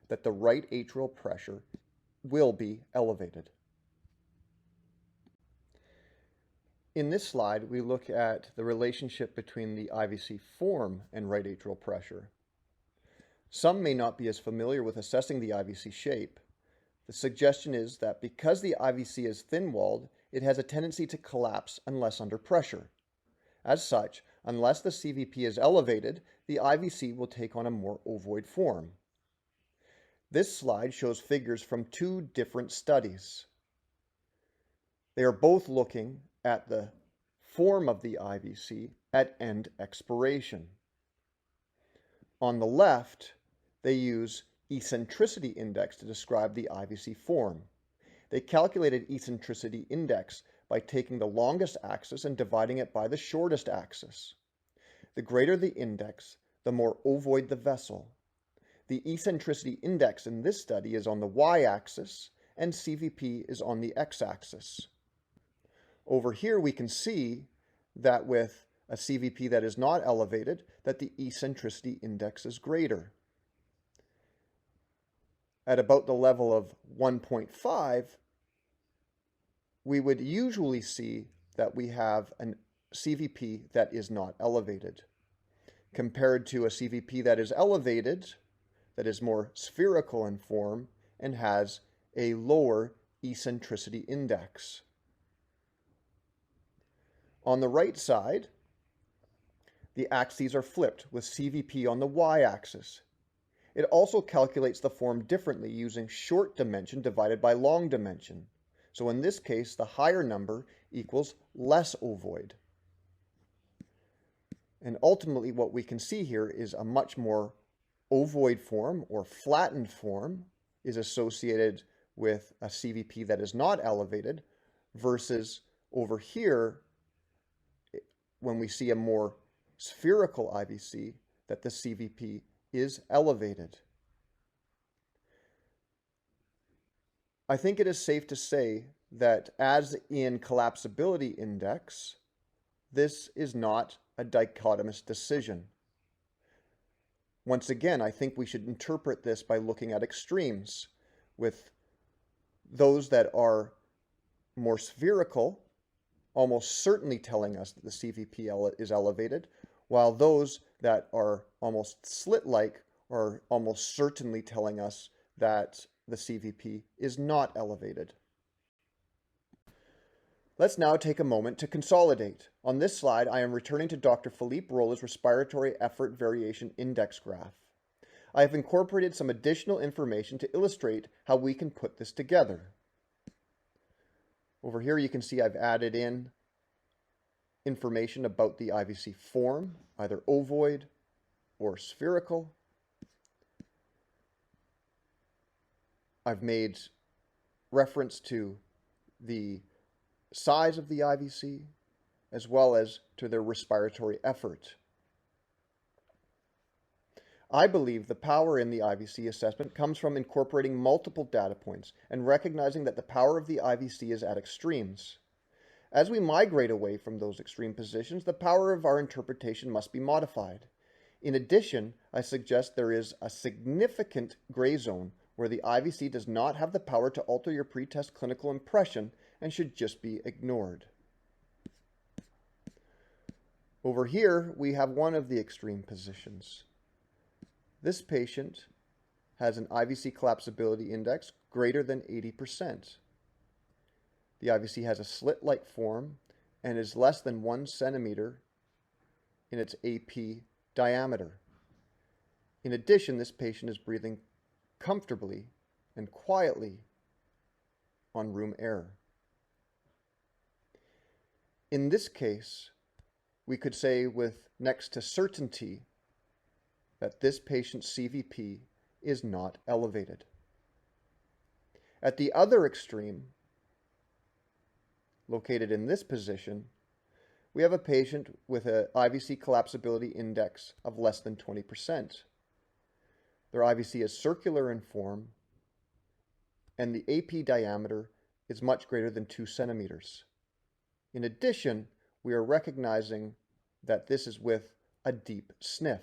that the right atrial pressure will be elevated. In this slide, we look at the relationship between the IVC form and right atrial pressure. Some may not be as familiar with assessing the IVC shape. The suggestion is that because the IVC is thin-walled, it has a tendency to collapse unless under pressure. As such, unless the CVP is elevated, the IVC will take on a more ovoid form. This slide shows figures from two different studies. They are both looking at the form of the IVC at end expiration. On the left, they use eccentricity index to describe the IVC form. They calculated eccentricity index by taking the longest axis and dividing it by the shortest axis. The greater the index, the more ovoid the vessel. The eccentricity index in this study is on the y-axis and CVP is on the x-axis. Over here we can see that with a CVP that is not elevated, that the eccentricity index is greater. At about the level of 1.5, we would usually see that we have a CVP that is not elevated, compared to a CVP that is elevated, that is more spherical in form, and has a lower eccentricity index. On the right side, the axes are flipped with CVP on the y-axis. It also calculates the form differently using short dimension divided by long dimension. So in this case, the higher number equals less ovoid. And ultimately what we can see here is a much more ovoid form or flattened form is associated with a CVP that is not elevated versus over here when we see a more spherical IVC that the CVP is elevated. I think it is safe to say that as in collapsibility index, this is not a dichotomous decision. Once again, I think we should interpret this by looking at extremes, with those that are more spherical almost certainly telling us that the CVP is elevated, while those that are almost slit-like are almost certainly telling us that the CVP is not elevated. Let's now take a moment to consolidate. On this slide, I am returning to Dr. Philippe Rolla's respiratory effort variation index graph. I have incorporated some additional information to illustrate how we can put this together. Over here you can see I've added in information about the IVC form, either ovoid or spherical. I've made reference to the size of the IVC as well as to their respiratory effort. I believe the power in the IVC assessment comes from incorporating multiple data points and recognizing that the power of the IVC is at extremes. As we migrate away from those extreme positions, the power of our interpretation must be modified. In addition, I suggest there is a significant gray zone where the IVC does not have the power to alter your pretest clinical impression and should just be ignored. Over here, we have one of the extreme positions. This patient has an IVC collapsibility index greater than 80%. The IVC has a slit-like form and is less than 1 centimeter in its AP diameter. In addition, this patient is breathing comfortably and quietly on room air. In this case, we could say with next to certainty that this patient's CVP is not elevated. At the other extreme, located in this position, we have a patient with an IVC collapsibility index of less than 20%. Their IVC is circular in form, and the AP diameter is much greater than 2 centimeters. In addition, we are recognizing that this is with a deep sniff.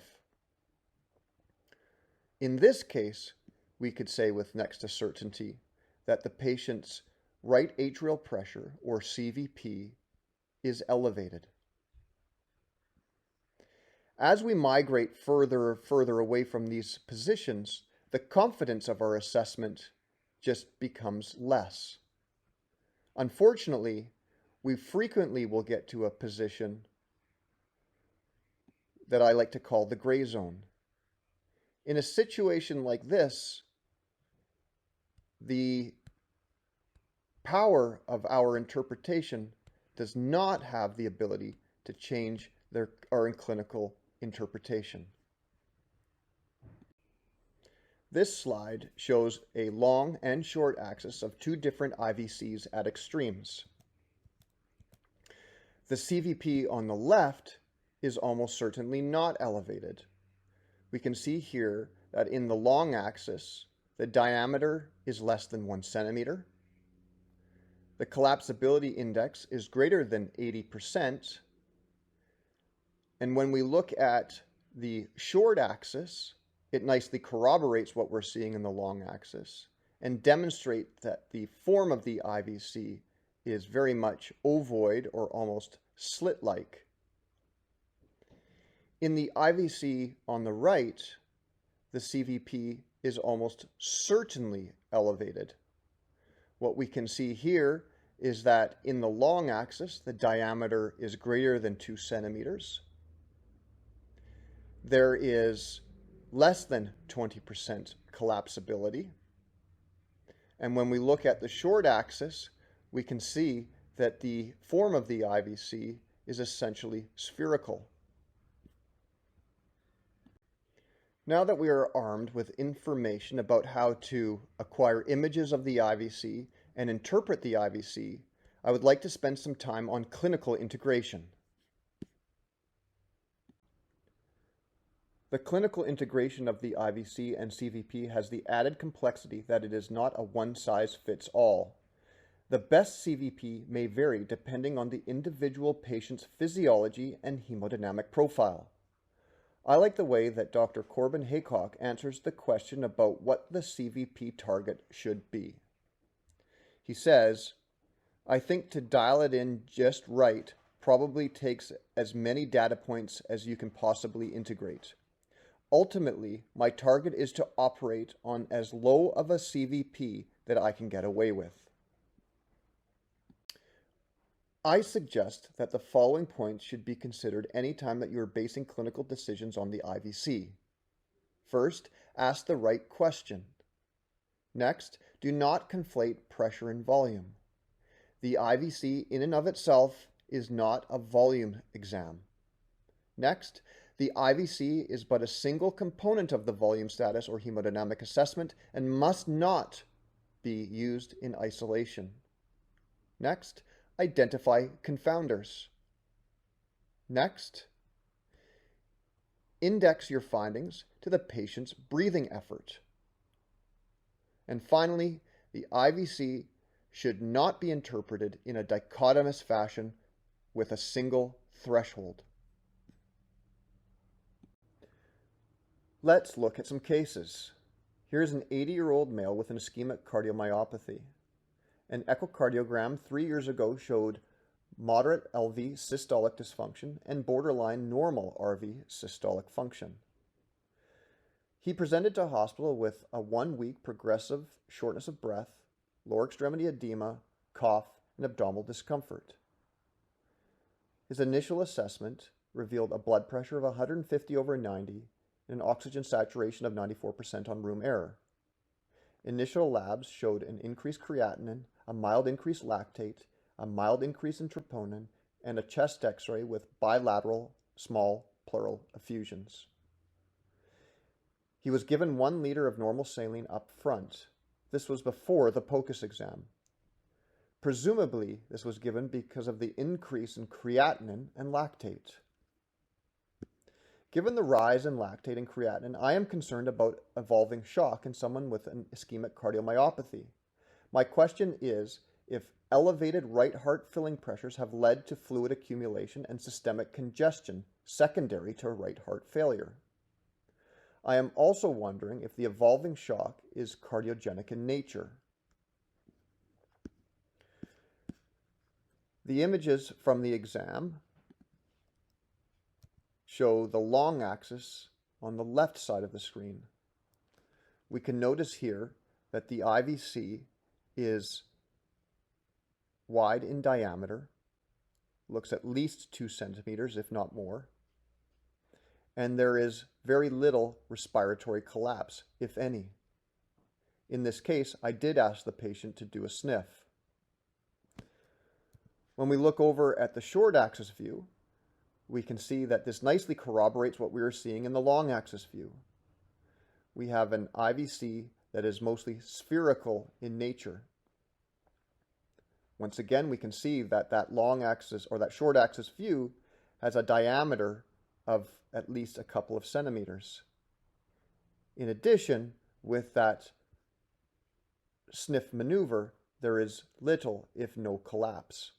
In this case, we could say with next to certainty that the patient's right atrial pressure, or CVP, is elevated. As we migrate further away from these positions, the confidence of our assessment just becomes less. Unfortunately, we frequently will get to a position that I like to call the gray zone. In a situation like this, the power of our interpretation does not have the ability to change our clinical interpretation. This slide shows a long and short axis of two different IVCs at extremes. The CVP on the left is almost certainly not elevated. We can see here that in the long axis, the diameter is less than 1 centimeter. The collapsibility index is greater than 80%. And when we look at the short axis, it nicely corroborates what we're seeing in the long axis and demonstrates that the form of the IVC is very much ovoid or almost slit-like. In the IVC on the right, the CVP is almost certainly elevated. What we can see here is that in the long axis, the diameter is greater than 2 centimeters. There is less than 20% collapsibility. And when we look at the short axis, we can see that the form of the IVC is essentially spherical. Now that we are armed with information about how to acquire images of the IVC and interpret the IVC, I would like to spend some time on clinical integration. The clinical integration of the IVC and CVP has the added complexity that it is not a one-size-fits-all. The best CVP may vary depending on the individual patient's physiology and hemodynamic profile. I like the way that Dr. Corbin Haycock answers the question about what the CVP target should be. He says, "I think to dial it in just right probably takes as many data points as you can possibly integrate. Ultimately, my target is to operate on as low of a CVP that I can get away with." I suggest that the following points should be considered anytime that you are basing clinical decisions on the IVC. First, ask the right question. Next, do not conflate pressure and volume. The IVC in and of itself is not a volume exam. Next, the IVC is but a single component of the volume status or hemodynamic assessment and must not be used in isolation. Next, identify confounders. Next, index your findings to the patient's breathing effort. And finally, the IVC should not be interpreted in a dichotomous fashion with a single threshold. Let's look at some cases. Here's an 80-year-old male with an ischemic cardiomyopathy. An echocardiogram 3 years ago showed moderate LV systolic dysfunction and borderline normal RV systolic function. He presented to hospital with a 1-week progressive shortness of breath, lower extremity edema, cough, and abdominal discomfort. His initial assessment revealed a blood pressure of 150/90 and an oxygen saturation of 94% on room air. Initial labs showed an increased creatinine, a mild increased lactate, a mild increase in troponin, and a chest x-ray with bilateral small pleural effusions. He was given 1 liter of normal saline up front. This was before the PoCUS exam. Presumably, this was given because of the increase in creatinine and lactate. Given the rise in lactate and creatinine, I am concerned about evolving shock in someone with an ischemic cardiomyopathy. My question is if elevated right heart filling pressures have led to fluid accumulation and systemic congestion secondary to right heart failure. I am also wondering if the evolving shock is cardiogenic in nature. The images from the exam show the long axis on the left side of the screen. We can notice here that the IVC is wide in diameter, looks at least 2 centimeters, if not more, and there is very little respiratory collapse, if any. In this case, I did ask the patient to do a sniff. When we look over at the short axis view, we can see that this nicely corroborates what we were seeing in the long axis view. We have an IVC that is mostly spherical in nature. Once again, we can see that that long axis or that short axis view has a diameter of at least a couple of centimeters. In addition, with that sniff maneuver, there is little, if no, collapse.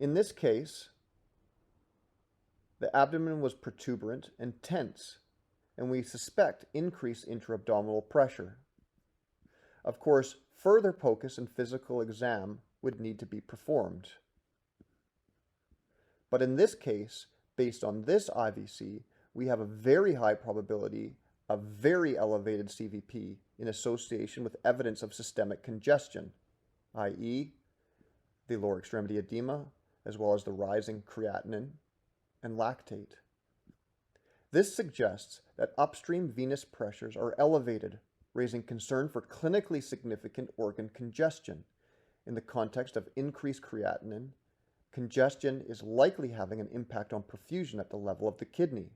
In this case, the abdomen was protuberant and tense, and we suspect increased intra-abdominal pressure. Of course, further PoCUS and physical exam would need to be performed. But in this case, based on this IVC, we have a very high probability of very elevated CVP in association with evidence of systemic congestion, i.e., the lower extremity edema, as well as the rising creatinine and lactate. This suggests that upstream venous pressures are elevated, raising concern for clinically significant organ congestion. In the context of increased creatinine, congestion is likely having an impact on perfusion at the level of the kidney.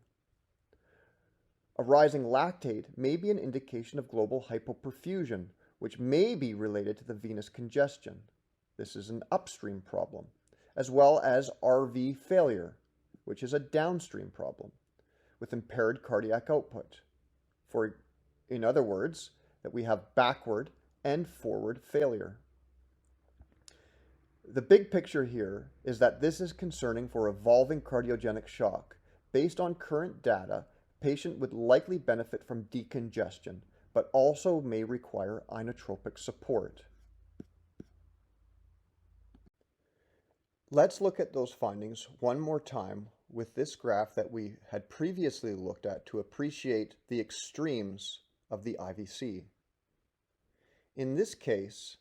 A rising lactate may be an indication of global hypoperfusion, which may be related to the venous congestion. This is an upstream problem, as well as RV failure, which is a downstream problem, with impaired cardiac output. In other words, that we have backward and forward failure. The big picture here is that this is concerning for evolving cardiogenic shock. Based on current data, patient would likely benefit from decongestion, but also may require inotropic support. Let's look at those findings one more time with this graph that we had previously looked at to appreciate the extremes of the IVC. In this case,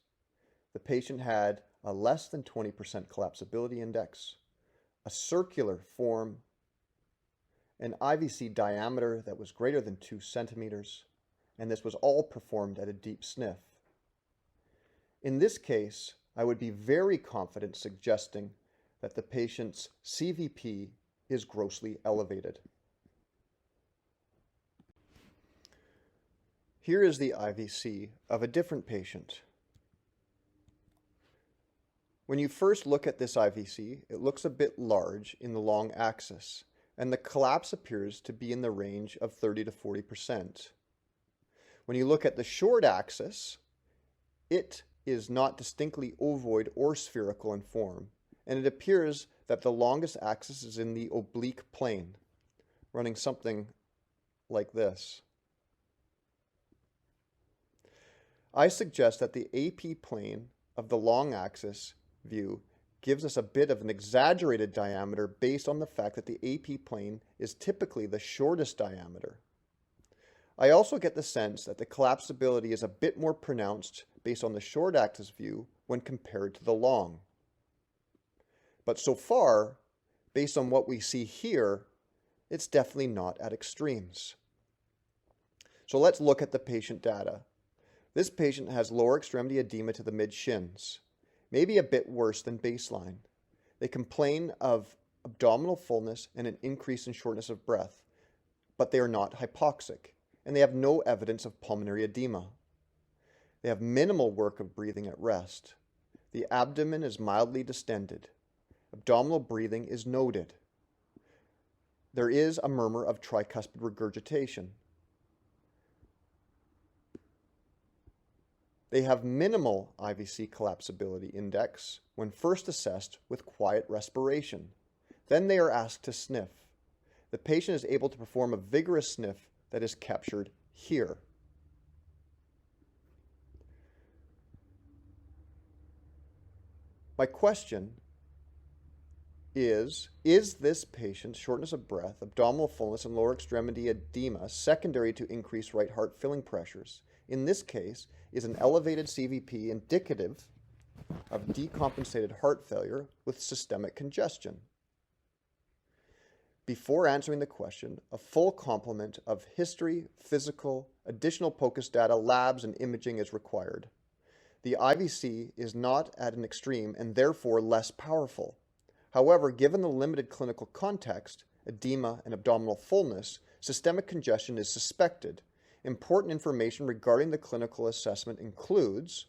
the patient had a less than 20% collapsibility index, a circular form, an IVC diameter that was greater than 2 centimeters, and this was all performed at a deep sniff. In this case, I would be very confident suggesting that the patient's CVP is grossly elevated. Here is the IVC of a different patient. When you first look at this IVC, it looks a bit large in the long axis, and the collapse appears to be in the range of 30 to 40%. When you look at the short axis, it is not distinctly ovoid or spherical in form, and it appears that the longest axis is in the oblique plane. running something like this. I suggest that the AP plane of the long axis view gives us a bit of an exaggerated diameter based on the fact that the AP plane is typically the shortest diameter. I also get the sense that the collapsibility is a bit more pronounced based on the short axis view when compared to the long. But so far, based on what we see here, it's definitely not at extremes. So let's look at the patient data. This patient has lower extremity edema to the mid-shins, maybe a bit worse than baseline. They complain of abdominal fullness and an increase in shortness of breath, but they are not hypoxic, and they have no evidence of pulmonary edema. They have minimal work of breathing at rest. The abdomen is mildly distended. Abdominal breathing is noted. There is a murmur of tricuspid regurgitation. They have minimal IVC collapsibility index when first assessed with quiet respiration. Then they are asked to sniff. The patient is able to perform a vigorous sniff that is captured here. My question is this patient's shortness of breath, abdominal fullness, and lower extremity edema secondary to increased right heart filling pressures? In this case, is an elevated CVP indicative of decompensated heart failure with systemic congestion? Before answering the question, a full complement of history, physical, additional PoCUS data, labs, and imaging is required. The IVC is not at an extreme and therefore less powerful. However, given the limited clinical context, edema and abdominal fullness, systemic congestion is suspected. Important information regarding the clinical assessment includes,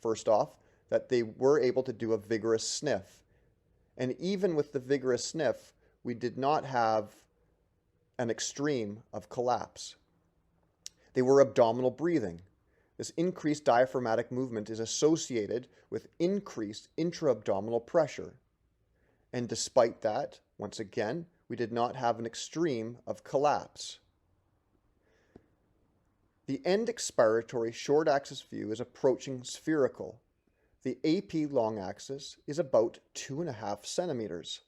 first off, that they were able to do a vigorous sniff. And even with the vigorous sniff, we did not have an extreme of collapse. They were abdominal breathing. This increased diaphragmatic movement is associated with increased intra-abdominal pressure. And despite that, once again, we did not have an extreme of collapse. The end expiratory short axis view is approaching spherical. The AP long axis is about 2.5 centimeters.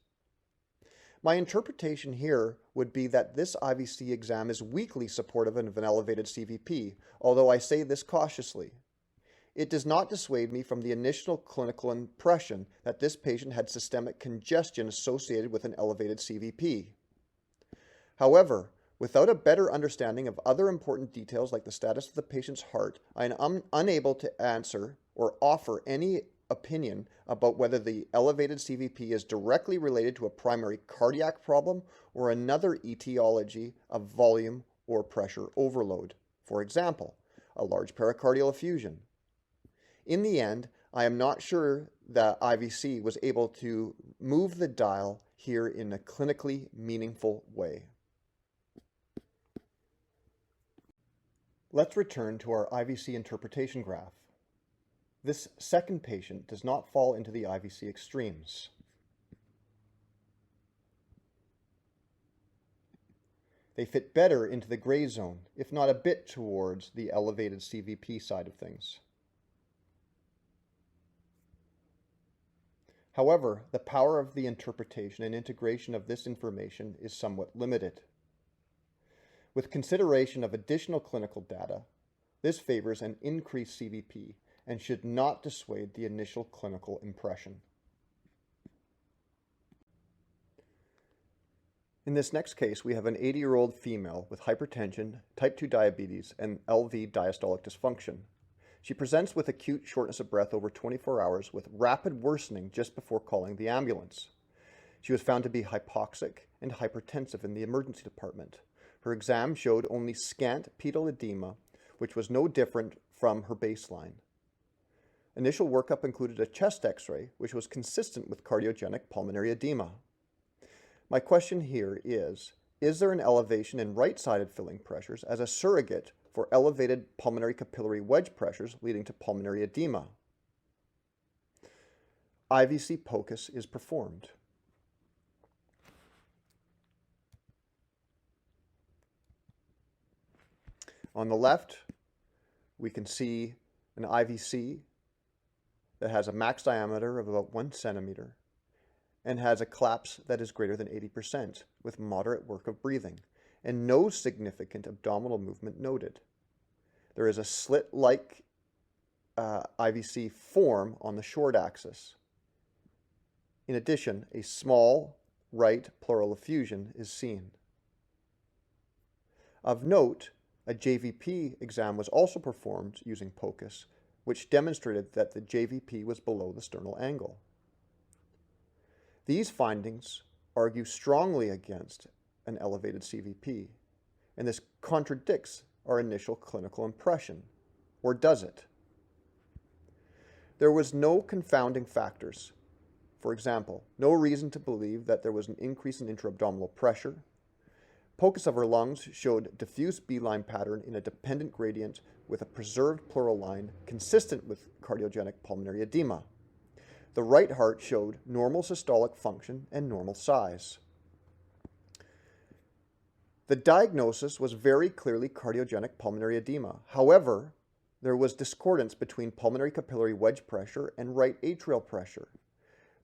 My interpretation here would be that this IVC exam is weakly supportive of an elevated CVP, although I say this cautiously. It does not dissuade me from the initial clinical impression that this patient had systemic congestion associated with an elevated CVP. However, without a better understanding of other important details like the status of the patient's heart, I am unable to answer or offer any opinion about whether the elevated CVP is directly related to a primary cardiac problem or another etiology of volume or pressure overload. For example, a large pericardial effusion. In the end, I am not sure that IVC was able to move the dial here in a clinically meaningful way. Let's return to our IVC interpretation graph. This second patient does not fall into the IVC extremes. They fit better into the gray zone, if not a bit towards the elevated CVP side of things. However, the power of the interpretation and integration of this information is somewhat limited. With consideration of additional clinical data, this favors an increased CVP and should not dissuade the initial clinical impression. In this next case, we have an 80-year-old female with hypertension, type 2 diabetes, and LV diastolic dysfunction. She presents with acute shortness of breath over 24 hours with rapid worsening just before calling the ambulance. She was found to be hypoxic and hypertensive in the emergency department. Her exam showed only scant pedal edema, which was no different from her baseline. Initial workup included a chest x-ray, which was consistent with cardiogenic pulmonary edema. My question here is there an elevation in right-sided filling pressures as a surrogate for elevated pulmonary capillary wedge pressures leading to pulmonary edema? IVC PoCUS is performed. On the left, we can see an IVC that has a max diameter of about 1 centimeter and has a collapse that is greater than 80% with moderate work of breathing and no significant abdominal movement noted. There is a slit-like IVC form on the short axis. In addition, a small right pleural effusion is seen. Of note, a JVP exam was also performed using PoCUS, which demonstrated that the JVP was below the sternal angle. These findings argue strongly against an elevated CVP, and this contradicts our initial clinical impression, or does it? There was no confounding factors. For example, no reason to believe that there was an increase in intra-abdominal pressure. PoCUS of her lungs showed diffuse B-line pattern in a dependent gradient with a preserved pleural line consistent with cardiogenic pulmonary edema. The right heart showed normal systolic function and normal size. The diagnosis was very clearly cardiogenic pulmonary edema. However, there was discordance between pulmonary capillary wedge pressure and right atrial pressure.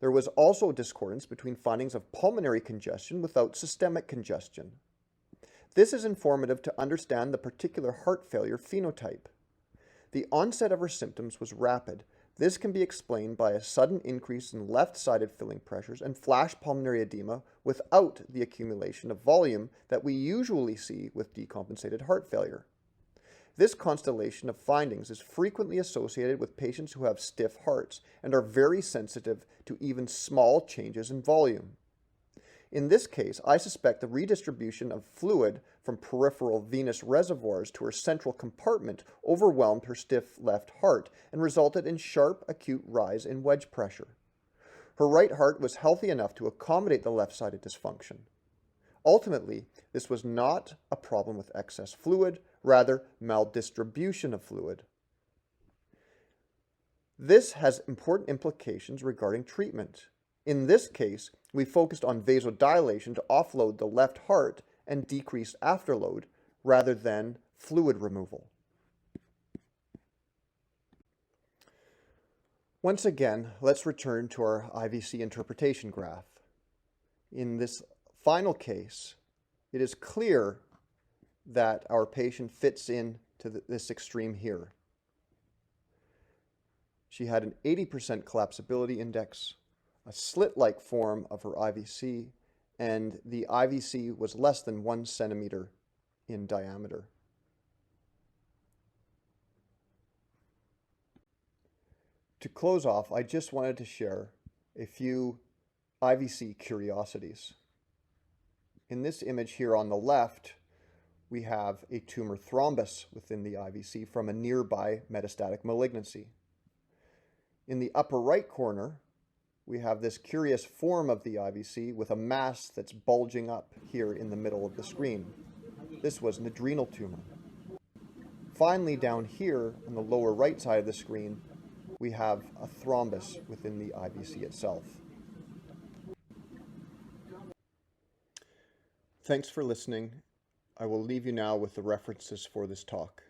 There was also discordance between findings of pulmonary congestion without systemic congestion. This is informative to understand the particular heart failure phenotype. The onset of her symptoms was rapid. This can be explained by a sudden increase in left-sided filling pressures and flash pulmonary edema without the accumulation of volume that we usually see with decompensated heart failure. This constellation of findings is frequently associated with patients who have stiff hearts and are very sensitive to even small changes in volume. In this case, I suspect the redistribution of fluid from peripheral venous reservoirs to her central compartment overwhelmed her stiff left heart and resulted in sharp acute rise in wedge pressure. Her right heart was healthy enough to accommodate the left-sided dysfunction. Ultimately, this was not a problem with excess fluid, rather maldistribution of fluid. This has important implications regarding treatment. In this case, we focused on vasodilation to offload the left heart and decrease afterload rather than fluid removal. Once again, let's return to our IVC interpretation graph. In this final case, it is clear that our patient fits into this extreme here. She had an 80% collapsibility index, a slit-like form of her IVC, and the IVC was less than 1 centimeter in diameter. To close off, I just wanted to share a few IVC curiosities. In this image here on the left, we have a tumor thrombus within the IVC from a nearby metastatic malignancy. In the upper right corner, we have this curious form of the IVC with a mass that's bulging up here in the middle of the screen. This was an adrenal tumor. Finally, down here on the lower right side of the screen, we have a thrombus within the IVC itself. Thanks for listening. I will leave you now with the references for this talk.